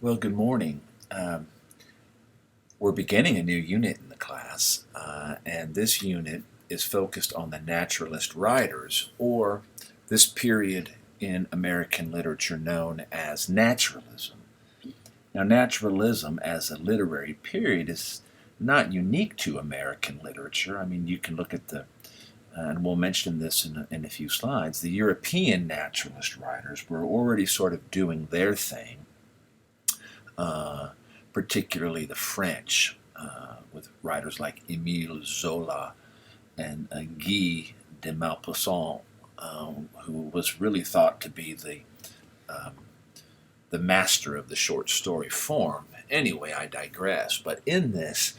Well, good morning. We're beginning a new unit in the class, and this unit is focused on the naturalist writers, or this period in American literature known as naturalism. Now, naturalism as a literary period is not unique to American literature. I mean, you can look at and we'll mention this in a few slides, the European naturalist writers were already sort of doing their thing. Particularly the French, with writers like Émile Zola and Guy de Maupassant, who was really thought to be the master of the short story form. Anyway, I digress. But in this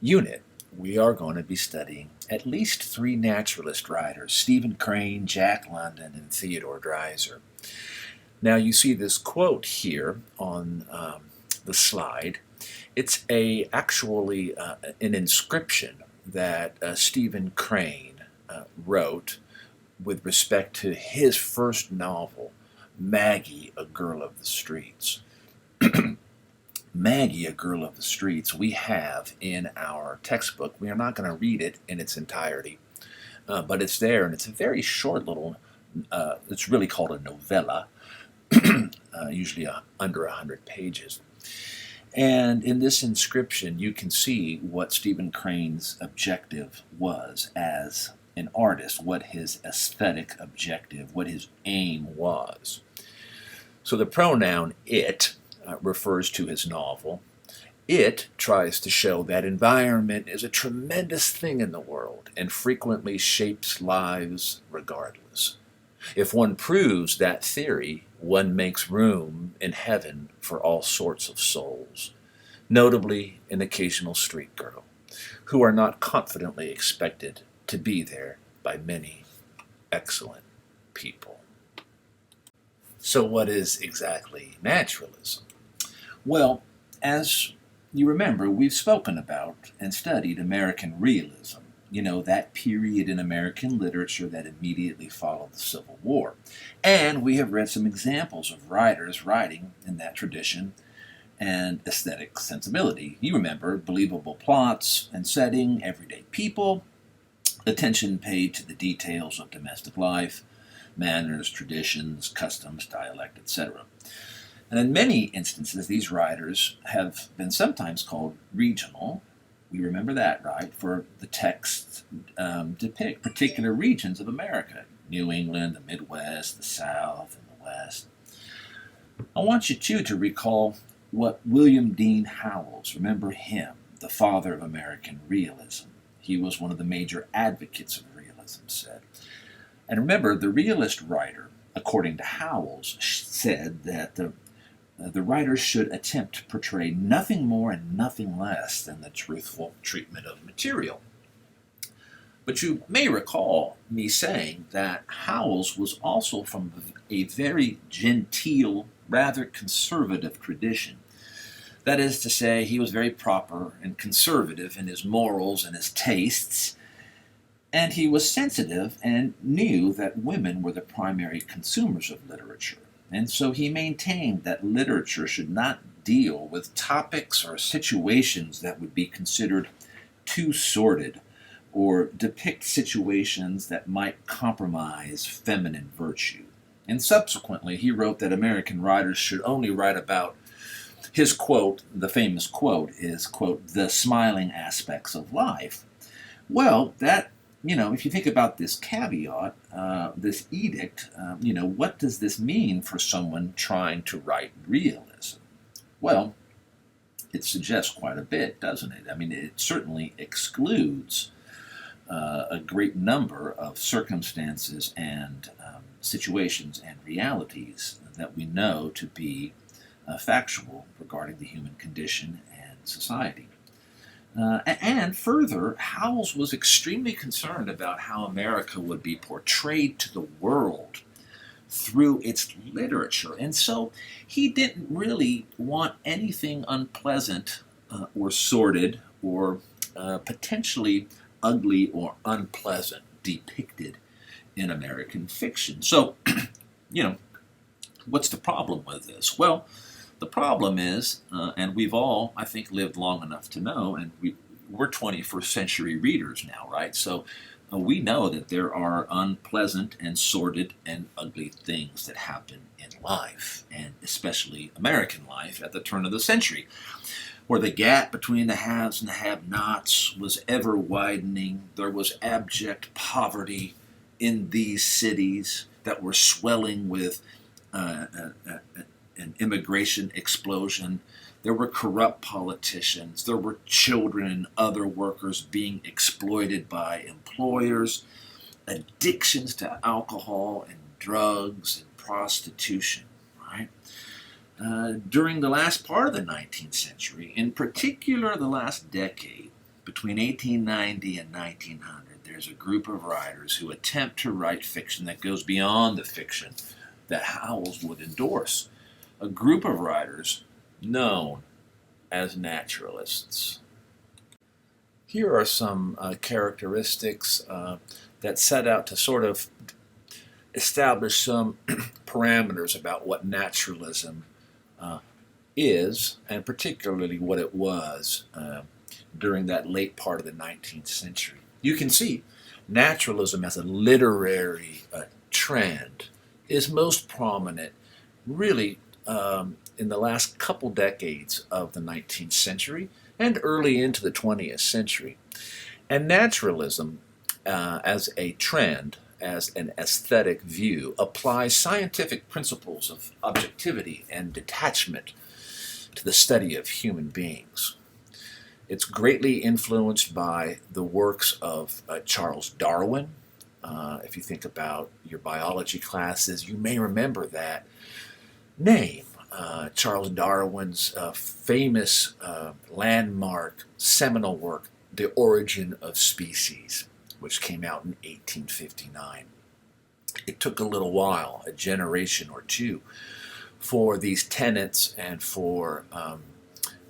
unit, we are going to be studying at least three naturalist writers: Stephen Crane, Jack London, and Theodore Dreiser. Now you see this quote here on the slide. It's actually an inscription that Stephen Crane wrote with respect to his first novel, Maggie, a Girl of the Streets. Maggie, a Girl of the Streets, we have in our textbook. We are not going to read it in its entirety, but it's there, and it's a very short little, it's really called a novella, usually under 100 pages. And in this inscription, you can see what Stephen Crane's objective was as an artist, what his aesthetic objective, what his aim was. So the pronoun it refers to his novel. It tries to show that environment is a tremendous thing in the world and frequently shapes lives regardless. If one proves that theory, one makes room in heaven for all sorts of souls, notably an occasional street girl, who are not confidently expected to be there by many excellent people. So what is exactly naturalism? Well, as you remember, we've spoken about and studied American realism. You know, that period in American literature that immediately followed the Civil War. And we have read some examples of writers writing in that tradition and aesthetic sensibility. You remember believable plots and setting, everyday people, attention paid to the details of domestic life, manners, traditions, customs, dialect, etc. And in many instances, these writers have been sometimes called regional. We remember that, right? For the texts depict particular regions of America: New England, the Midwest, the South, and the West. I want you, too, to recall what William Dean Howells, remember him, the father of American realism. He was one of the major advocates of realism, said. And remember, the realist writer, according to Howells, said that the writers should attempt to portray nothing more and nothing less than the truthful treatment of material. But you may recall me saying that Howells was also from a very genteel, rather conservative tradition. That is to say, he was very proper and conservative in his morals and his tastes, and he was sensitive and knew that women were the primary consumers of literature. And so he maintained that literature should not deal with topics or situations that would be considered too sordid or depict situations that might compromise feminine virtue. And subsequently, he wrote that American writers should only write about his quote, the famous quote is, quote, the smiling aspects of life. Well, that, if you think about this caveat, this edict, what does this mean for someone trying to write realism? Well, it suggests quite a bit, doesn't it? I mean, it certainly excludes a great number of circumstances and situations and realities that we know to be factual regarding the human condition and society. And further, Howells was extremely concerned about how America would be portrayed to the world through its literature. And so he didn't really want anything unpleasant or sordid or potentially ugly or unpleasant depicted in American fiction. So, What's the problem with this? Well, the problem is, and we've all, I think, lived long enough to know, and we're 21st century readers now, right? So we know that there are unpleasant and sordid and ugly things that happen in life, and especially American life at the turn of the century, where the gap between the haves and the have-nots was ever widening. There was abject poverty in these cities that were swelling with an immigration explosion. There were corrupt politicians. There were children and other workers being exploited by employers. Addictions to alcohol and drugs and prostitution, right? During the last part of the 19th century, in particular the last decade, between 1890 and 1900, there's a group of writers who attempt to write fiction that goes beyond the fiction that Howells would endorse. A group of writers known as naturalists. Here are some characteristics that set out to sort of establish some parameters about what naturalism is, and particularly what it was during that late part of the 19th century. You can see naturalism as a literary trend is most prominent really in the last couple decades of the 19th century and early into the 20th century. And naturalism as a trend, as an aesthetic view, applies scientific principles of objectivity and detachment to the study of human beings. It's greatly influenced by the works of Charles Darwin. If you think about your biology classes, you may remember that name. Charles Darwin's famous landmark seminal work, The Origin of Species, which came out in 1859. It took a little while, a generation or two, for these tenets and for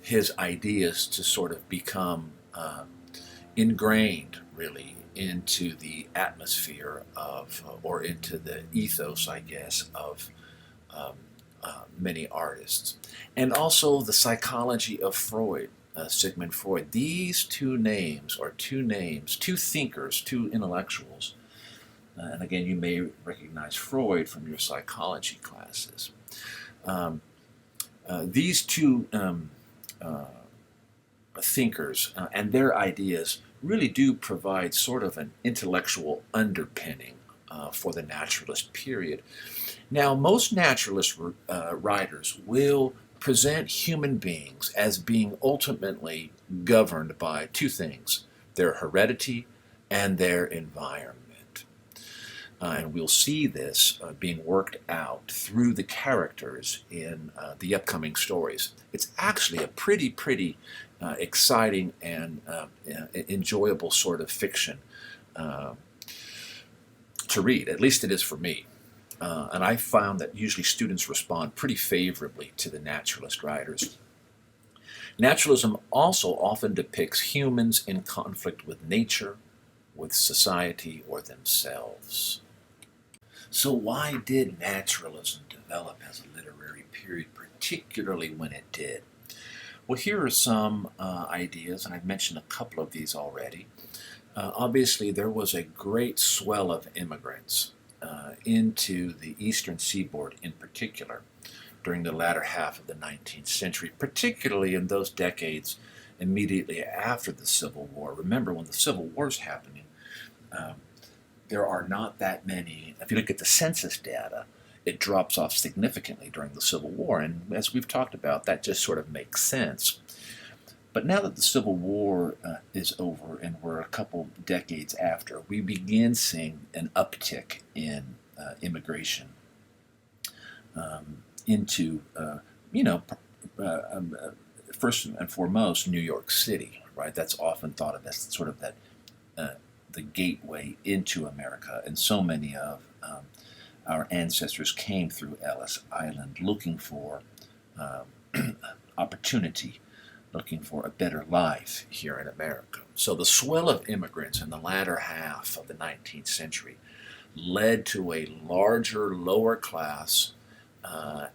his ideas to sort of become ingrained, really, into the atmosphere of, or into the ethos, I guess, of many artists. And also the psychology of Freud, Sigmund Freud. These two names, two thinkers, two intellectuals, and again, you may recognize Freud from your psychology classes. These two thinkers and their ideas really do provide sort of an intellectual underpinning for the naturalist period. Now, most naturalist writers will present human beings as being ultimately governed by two things: their heredity and their environment. And we'll see this being worked out through the characters in the upcoming stories. It's actually a pretty exciting and enjoyable sort of fiction to read. At least it is for me. And I found that usually students respond pretty favorably to the naturalist writers. Naturalism also often depicts humans in conflict with nature, with society, or themselves. So why did naturalism develop as a literary period, particularly when it did? Well, here are some ideas, and I've mentioned a couple of these already. Obviously, there was a great swell of immigrants into the eastern seaboard in particular during the latter half of the 19th century, particularly in those decades immediately after the Civil War. Remember, when the Civil War is happening, there are not that many. If you look at the census data, it drops off significantly during the Civil War, and as we've talked about, that just sort of makes sense. But now that the Civil War is over and we're a couple decades after, we begin seeing an uptick in immigration into, first and foremost, New York City, right? That's often thought of as sort of that the gateway into America, and so many of our ancestors came through Ellis Island looking for opportunity, looking for a better life here in America. So the swell of immigrants in the latter half of the 19th century led to a larger, lower class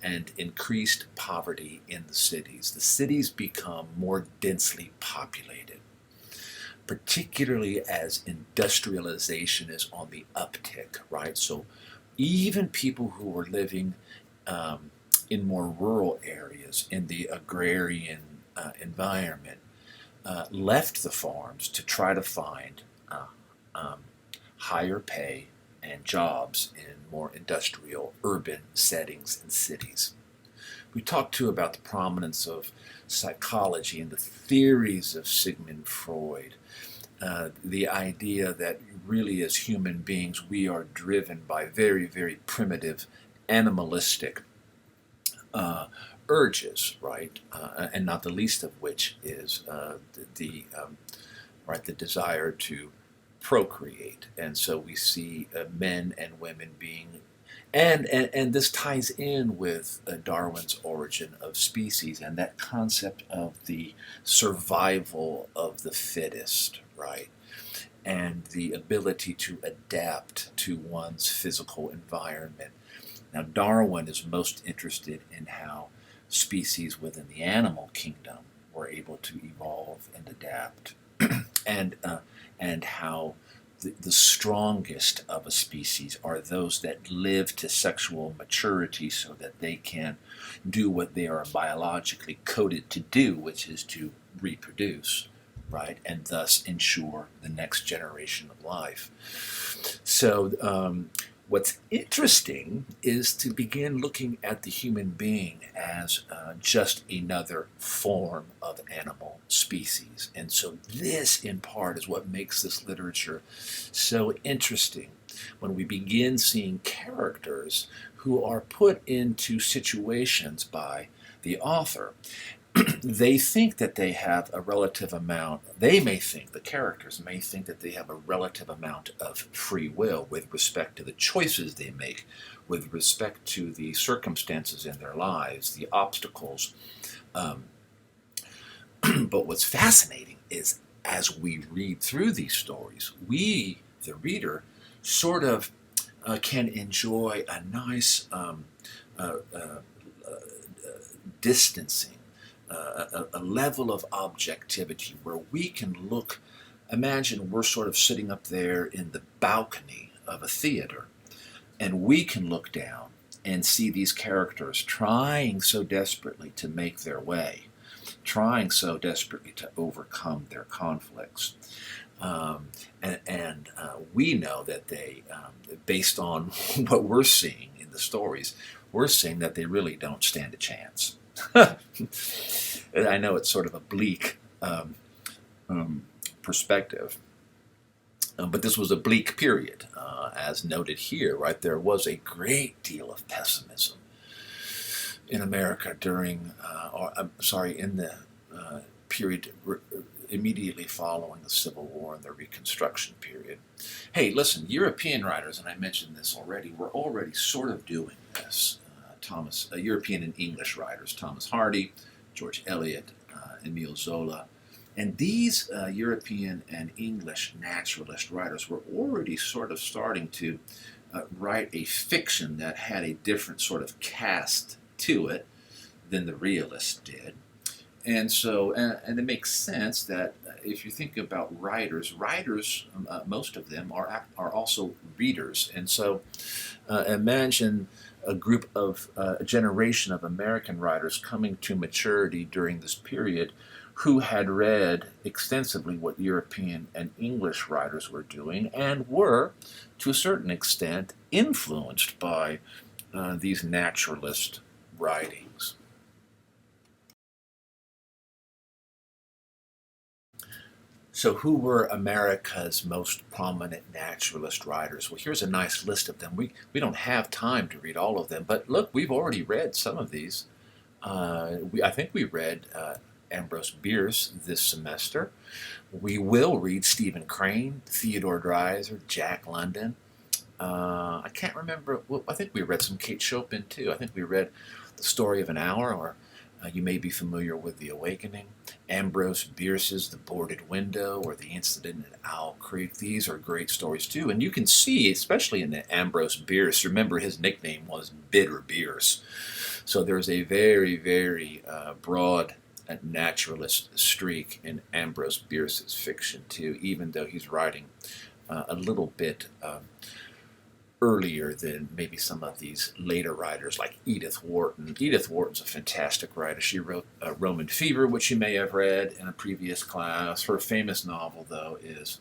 and increased poverty in the cities. The cities become more densely populated, particularly as industrialization is on the uptick, right? So even people who were living in more rural areas, in the agrarian environment, left the farms to try to find um, higher pay and jobs in more industrial urban settings and cities. We talked too about the prominence of psychology and the theories of Sigmund Freud. The idea that really as human beings we are driven by very, very primitive animalistic uh, urges, right? And not the least of which is the desire to procreate. And so we see men and women being, and this ties in with Darwin's Origin of Species and that concept of the survival of the fittest, right? And the ability to adapt to one's physical environment. Now, Darwin is most interested in how species within the animal kingdom were able to evolve and adapt, and how the strongest of a species are those that live to sexual maturity so that they can do what they are biologically coded to do, which is to reproduce, right, and thus ensure the next generation of life. So what's interesting is to begin looking at the human being as just another form of animal species. And so this, in part, is what makes this literature so interesting when we begin seeing characters who are put into situations by the author. They think that they have a relative amount, they may think, the characters may think that they have a relative amount of free will with respect to the choices they make, with respect to the circumstances in their lives, the obstacles. Um, but what's fascinating is as we read through these stories, we, the reader, sort of can enjoy a nice distancing, a level of objectivity where we can look. Imagine we're sort of sitting up there in the balcony of a theater, and we can look down and see these characters trying so desperately to make their way, trying so desperately to overcome their conflicts. And we know that they, based on what we're seeing in the stories, we're seeing that they really don't stand a chance. I know it's sort of a bleak perspective, but this was a bleak period, as noted here, right? There was a great deal of pessimism in America during, in the period immediately following the Civil War and the Reconstruction period. Hey, listen, European writers, and I mentioned this already, were already sort of doing this. European and English writers, Thomas Hardy, George Eliot, Emile Zola, and these European and English naturalist writers were already sort of starting to write a fiction that had a different sort of cast to it than the realists did. And so, and it makes sense that if you think about writers, most of them are also readers. And so, imagine a generation of American writers coming to maturity during this period who had read extensively what European and English writers were doing and were, to a certain extent, influenced by these naturalist writings. So who were America's most prominent naturalist writers? Well, here's a nice list of them. We don't have time to read all of them, but look, we've already read some of these. I think we read Ambrose Bierce this semester. We will read Stephen Crane, Theodore Dreiser, Jack London. I can't remember. Well, I think we read some Kate Chopin too. I think we read The Story of an Hour, or You may be familiar with The Awakening, Ambrose Bierce's The Boarded Window, or The Incident at Owl Creek. These are great stories too. And you can see, especially in the Ambrose Bierce, remember his nickname was Bitter Bierce. So there's a very, very broad naturalist streak in Ambrose Bierce's fiction too, even though he's writing a little bit earlier than maybe some of these later writers like Edith Wharton. Edith Wharton's a fantastic writer. She wrote Roman Fever, which you may have read in a previous class. Her famous novel, though, is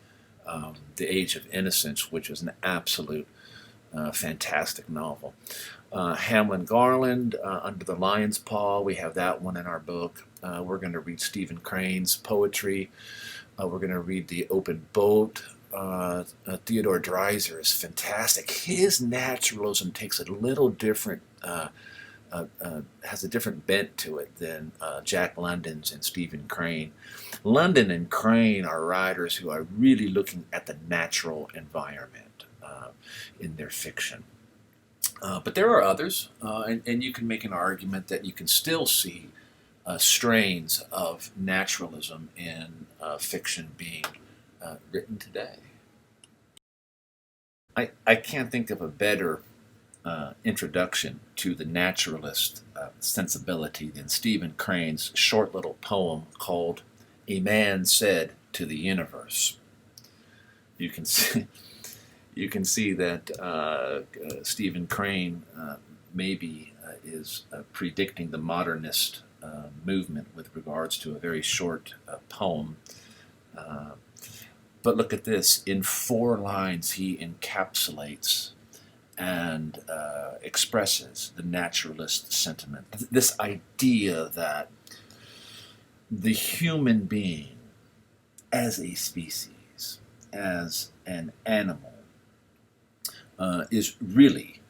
The Age of Innocence, which is an absolute fantastic novel. Hamlin Garland, Under the Lion's Paw, we have that one in our book. We're going to read Stephen Crane's poetry. We're going to read The Open Boat. Theodore Dreiser is fantastic. His naturalism takes a little different, has a different bent to it than Jack London's and Stephen Crane. London and Crane are writers who are really looking at the natural environment in their fiction. But there are others, and you can make an argument that you can still see strains of naturalism in fiction being written today. I can't think of a better introduction to the naturalist sensibility than Stephen Crane's short little poem called A Man Said to the Universe. You can see that Stephen Crane maybe is predicting the modernist movement with regards to a very short poem. But look at this. In 4 lines, he encapsulates and expresses the naturalist sentiment. This idea that the human being as a species, as an animal, is really,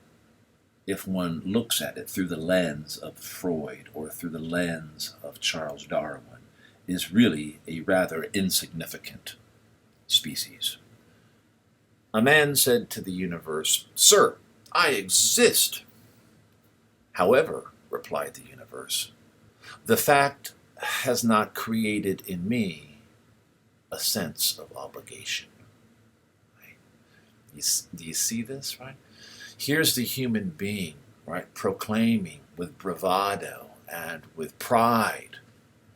if one looks at it through the lens of Freud or through the lens of Charles Darwin, is really a rather insignificant species. A man said to the universe, "Sir, I exist." "However," replied the universe, "the fact has not created in me a sense of obligation." Right? Do you see this, right? Here's the human being, right, proclaiming with bravado and with pride,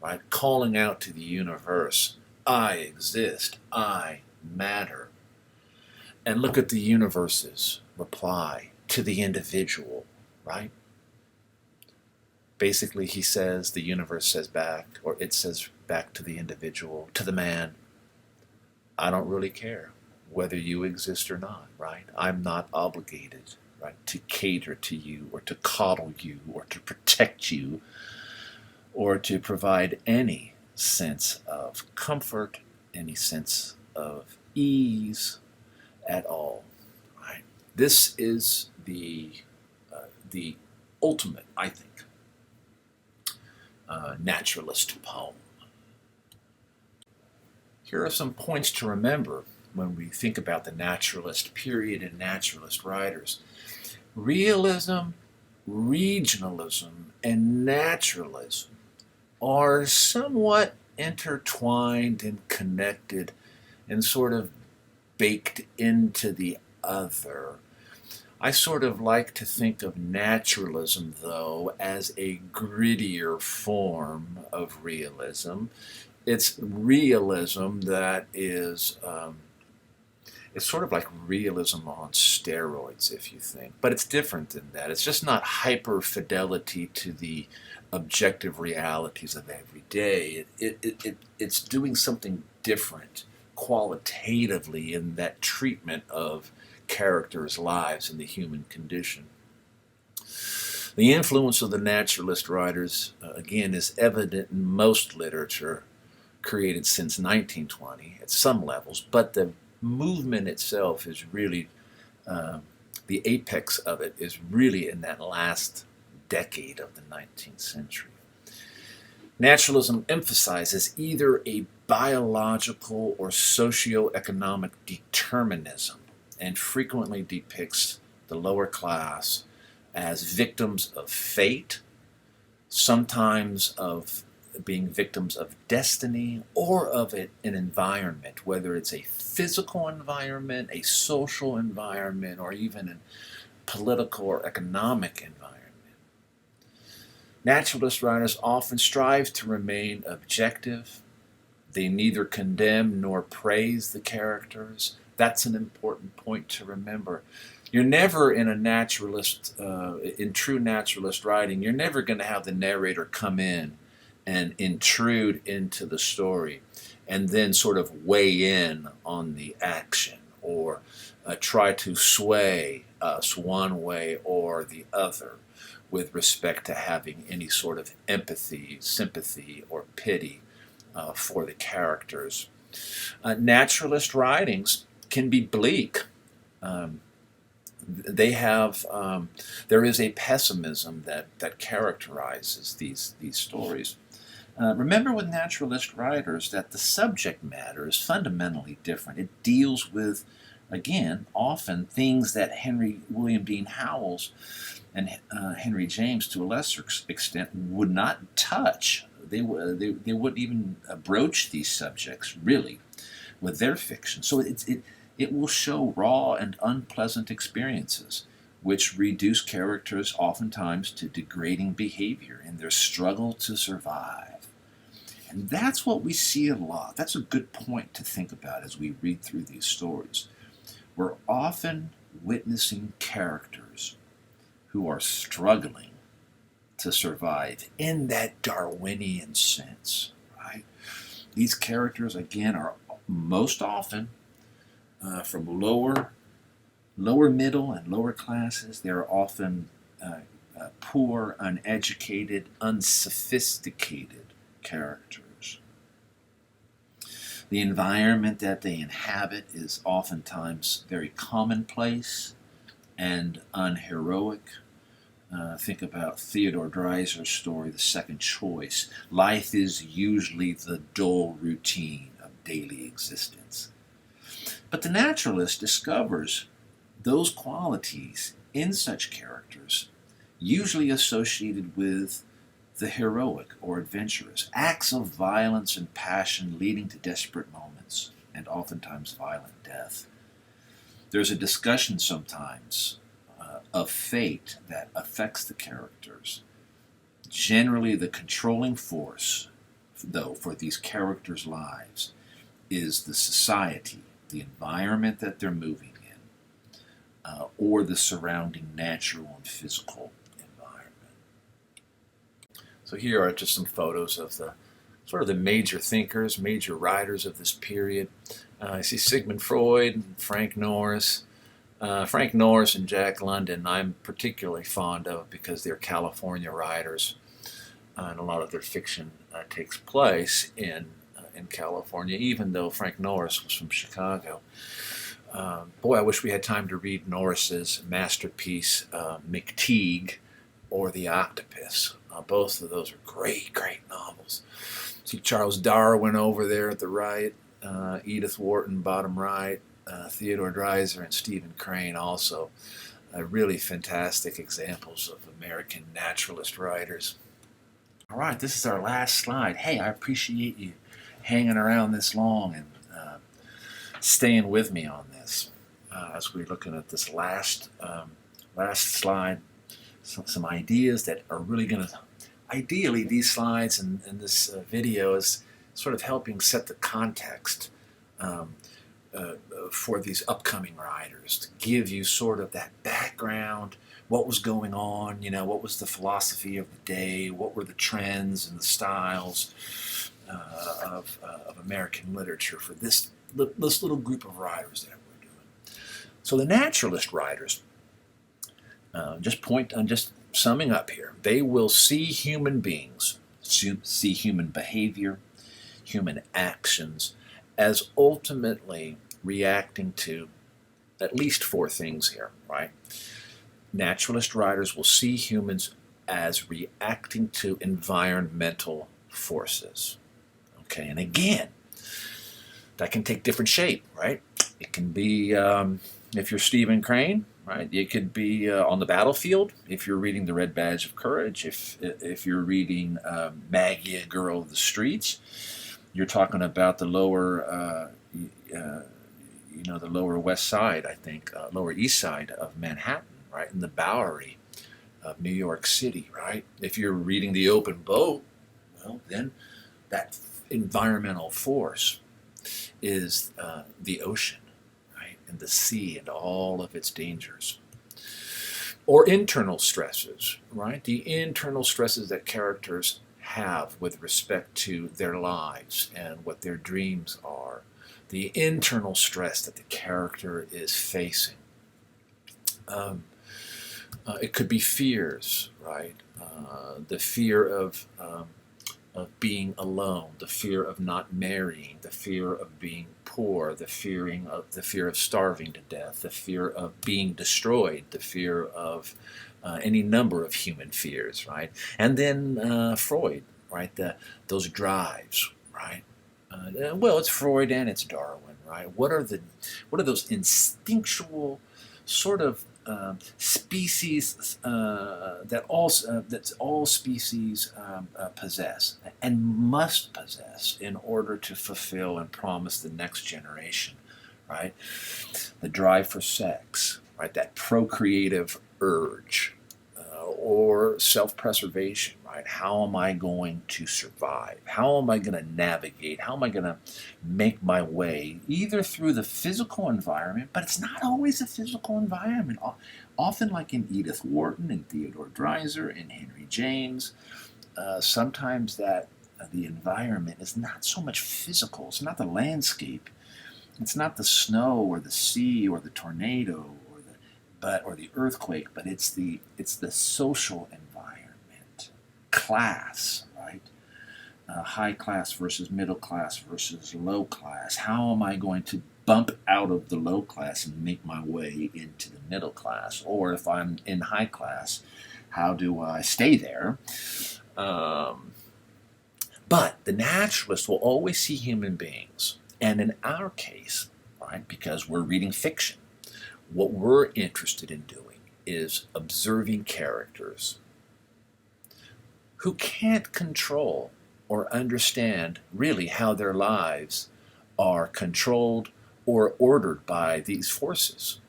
right, calling out to the universe, "I exist, I matter." And look at the universe's reply to the individual, right? Basically, he says, the universe says back, or it says back to the individual, to the man, "I don't really care whether you exist or not, right? I'm not obligated, right, to cater to you or to coddle you or to protect you or to provide any sense of comfort, any sense of ease at all. Right? This is the ultimate, I think, naturalist poem. Here are some points to remember when we think about the naturalist period and naturalist writers. Realism, regionalism, and naturalism are somewhat intertwined and connected and sort of baked into the other. I sort of like to think of naturalism, though, as a grittier form of realism. It's realism that is, it's sort of like realism on steroids, if you think. But it's different than that. It's just not hyper fidelity to the objective realities of every day. It's doing something different qualitatively in that treatment of characters' lives and the human condition. The influence of the naturalist writers, again, is evident in most literature created since 1920 at some levels, but the movement itself is really, the apex of it is really in that last decade of the 19th century. Naturalism emphasizes either a biological or socioeconomic determinism and frequently depicts the lower class as victims of fate, sometimes of being victims of destiny or of an environment, whether it's a physical environment, a social environment, or even a political or economic environment. Naturalist writers often strive to remain objective. They neither condemn nor praise the characters. That's an important point to remember. You're never in a naturalist, in true naturalist writing, you're never going to have the narrator come in and intrude into the story and then sort of weigh in on the action or try to sway us one way or the other with respect to having any sort of empathy, sympathy, or pity for the characters. Naturalist writings can be bleak. They have there is a pessimism that characterizes these stories. Remember with naturalist writers that the subject matter is fundamentally different. It deals with, again, often things that Henry William Dean Howells and Henry James, to a lesser extent, would not touch. They wouldn't even broach these subjects, really, with their fiction. So it will show raw and unpleasant experiences, which reduce characters oftentimes to degrading behavior in their struggle to survive. And that's what we see a lot. That's a good point to think about as we read through these stories. We're often witnessing characters who are struggling to survive in that Darwinian sense, right? These characters, again, are most often from lower middle and lower classes. They're often poor, uneducated, unsophisticated characters. The environment that they inhabit is oftentimes very commonplace and unheroic. Think about Theodore Dreiser's story, The Second Choice. Life is usually the dull routine of daily existence. But the naturalist discovers those qualities in such characters, usually associated with the heroic or adventurous, acts of violence and passion leading to desperate moments and oftentimes violent death. There's a discussion sometimes of fate that affects the characters. Generally, the controlling force, though, for these characters' lives is the society, the environment that they're moving in, or the surrounding natural and physical environment. So here are just some photos of the sort of the major thinkers, major writers of this period. I see Sigmund Freud, Frank Norris. Frank Norris and Jack London I'm particularly fond of because they're California writers, and a lot of their fiction takes place in California, even though Frank Norris was from Chicago. Boy, I wish we had time to read Norris's masterpiece, McTeague, or The Octopus. Both of those are great, great novels. See Charles Darwin over there at the right, Edith Wharton bottom right, Theodore Dreiser and Stephen Crane also. Really fantastic examples of American naturalist writers. All right, this is our last slide. Hey, I appreciate you hanging around this long and staying with me on this as we're looking at this last slide. Some ideas that are really going to, ideally these slides and this video is sort of helping set the context for these upcoming writers, to give you sort of that background, what was going on, what was the philosophy of the day, what were the trends and the styles of American literature for this little group of writers that we're doing. So the naturalist writers, just summing up here, they will see human beings, see human behavior, human actions, as ultimately reacting to at least four things here, right? Naturalist writers will see humans as reacting to environmental forces. Okay, and again, that can take different shape, right? It can be, if you're Stephen Crane, right? It could be on the battlefield if you're reading The Red Badge of Courage. If you're reading Maggie, a Girl of the Streets, you're talking about the lower, the lower west side, I think, lower east side of Manhattan, right, in the Bowery of New York City, right? If you're reading The Open Boat, well, then that environmental force is the ocean, right, and the sea and all of its dangers. Or internal stresses, right? The internal stresses that characters have with respect to their lives and what their dreams are. The internal stress that the character is facing. It could be fears, right? The fear of being alone, the fear of not marrying, the fear of being poor, the fear of starving to death, the fear of being destroyed, the fear of any number of human fears, right? And then Freud, right? Those drives, right? Well, it's Freud and it's Darwin, right? What are those instinctual sort of species that all species possess and must possess in order to fulfill and promise the next generation, right? The drive for sex, right? That procreative urge, or self-preservation, right? How am I going to survive? How am I going to navigate? How am I going to make my way either through the physical environment, but it's not always a physical environment. Often, like in Edith Wharton and Theodore Dreiser and Henry James, sometimes that the environment is not so much physical. It's not the landscape. It's not the snow or the sea or the tornado or the earthquake, but it's the social environment, class, right? High class versus middle class versus low class. How am I going to bump out of the low class and make my way into the middle class? Or if I'm in high class, how do I stay there? But the naturalist will always see human beings. And in our case, right, because we're reading fiction, what we're interested in doing is observing characters who can't control or understand really how their lives are controlled or ordered by these forces,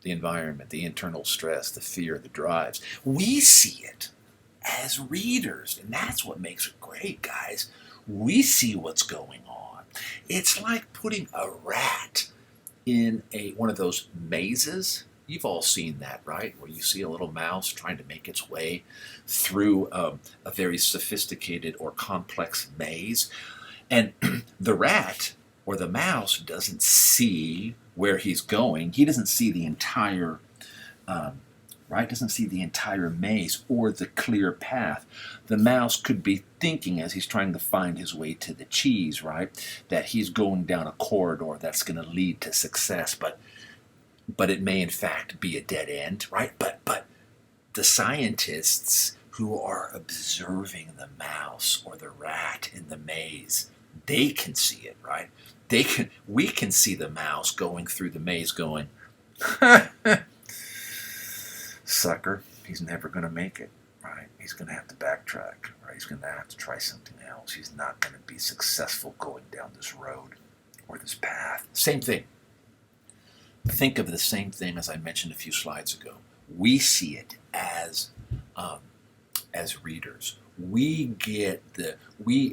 the environment, the internal stress, the fear, the drives. We see it as readers, and that's what makes it great, guys. We see what's going on. It's like putting a rat in one of those mazes. You've all seen that, right? Where you see a little mouse trying to make its way through a very sophisticated or complex maze. And the rat or the mouse doesn't see where he's going. He doesn't see the entire doesn't see the entire maze or the clear path. The mouse could be thinking as he's trying to find his way to the cheese, right, that he's going down a corridor that's going to lead to success, but it may in fact be a dead end, right? But the scientists who are observing the mouse or the rat in the maze, they can see it, right? We can see the mouse going through the maze going, sucker, he's never going to make it, right? He's going to have to backtrack, right? He's going to have to try something else. He's not going to be successful going down this road or this path. Same thing. Think of the same thing as I mentioned a few slides ago. We see it as readers. We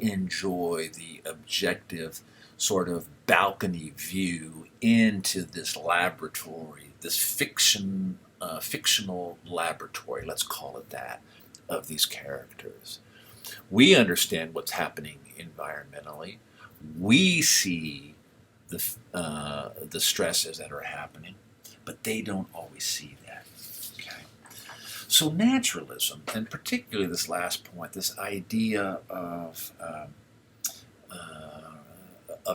enjoy the objective sort of balcony view into this laboratory, this fictional laboratory, let's call it that, of these characters. We understand what's happening environmentally. We see the stresses that are happening, but they don't always see that. Okay. So naturalism, and particularly this last point, this idea of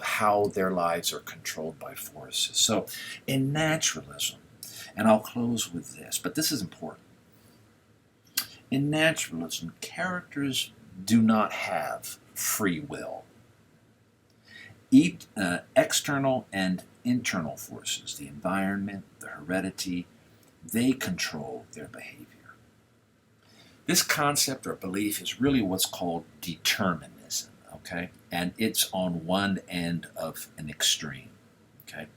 how their lives are controlled by forces. So in naturalism, and I'll close with this, but this is important. In naturalism, characters do not have free will. External and internal forces, the environment, the heredity, They control their behavior. This concept or belief is really what's called determinism, okay? And it's on one end of an extreme, okay?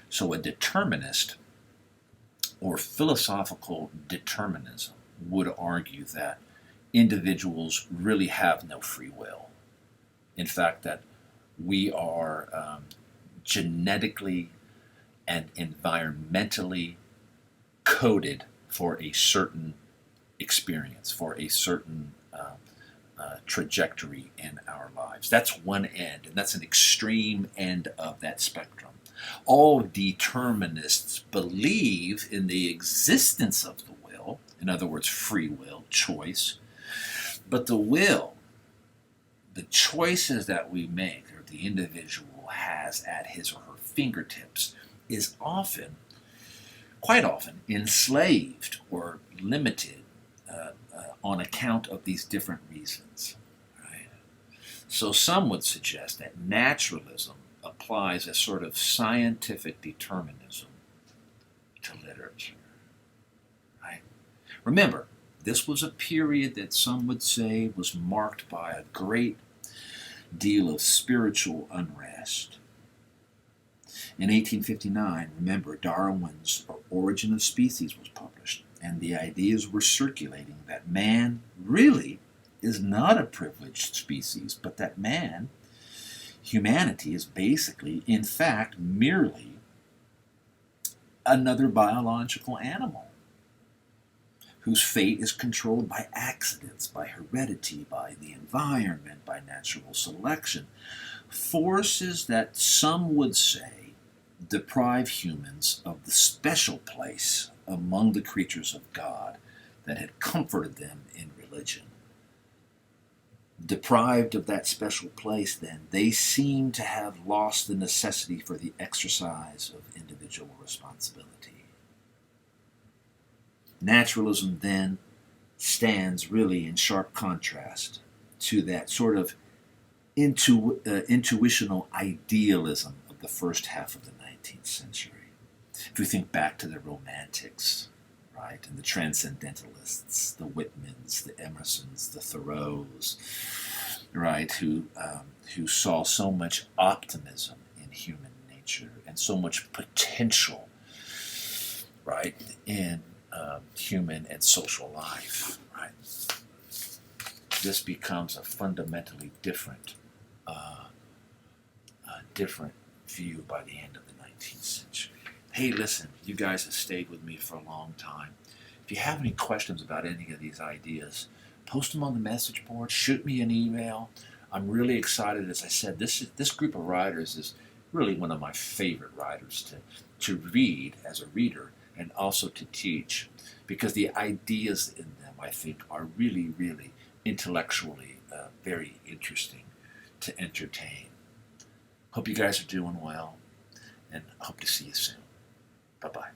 So a determinist or philosophical determinism would argue that individuals really have no free will. In fact, that we are genetically and environmentally coded for a certain experience, for a certain trajectory in our lives. That's one end, and that's an extreme end of that spectrum. All determinists believe in the existence of the will, in other words, free will, choice, but the will, the choices that we make, or the individual has at his or her fingertips, is often, quite often, enslaved or limited on account of these different reasons. Right? So some would suggest that naturalism applies a sort of scientific determinism to literature. Right? Remember, this was a period that some would say was marked by a great deal of spiritual unrest. In 1859, remember, Darwin's Origin of Species was published, and the ideas were circulating that man really is not a privileged species, but that man, humanity, is basically, in fact, merely another biological animal whose fate is controlled by accidents, by heredity, by the environment, by natural selection. Forces that some would say deprive humans of the special place among the creatures of God that had comforted them in religion. Deprived of that special place, then, they seem to have lost the necessity for the exercise of individual responsibility. Naturalism, then, stands really in sharp contrast to that sort of intuitional idealism of the first half of the 19th century. If we think back to the Romantics, right, and the Transcendentalists, the Whitmans, the Emersons, the Thoreaus, right, who saw so much optimism in human nature and so much potential, right, in human and social life, right. This becomes a fundamentally different view by the end of the 19th century. Hey, listen, you guys have stayed with me for a long time. If you have any questions about any of these ideas, post them on the message board, shoot me an email. I'm really excited. As I said, this group of writers is really one of my favorite writers to read as a reader and also to teach, because the ideas in them, I think, are really, really intellectually very interesting to entertain. Hope you guys are doing well, and hope to see you soon. Bye-bye.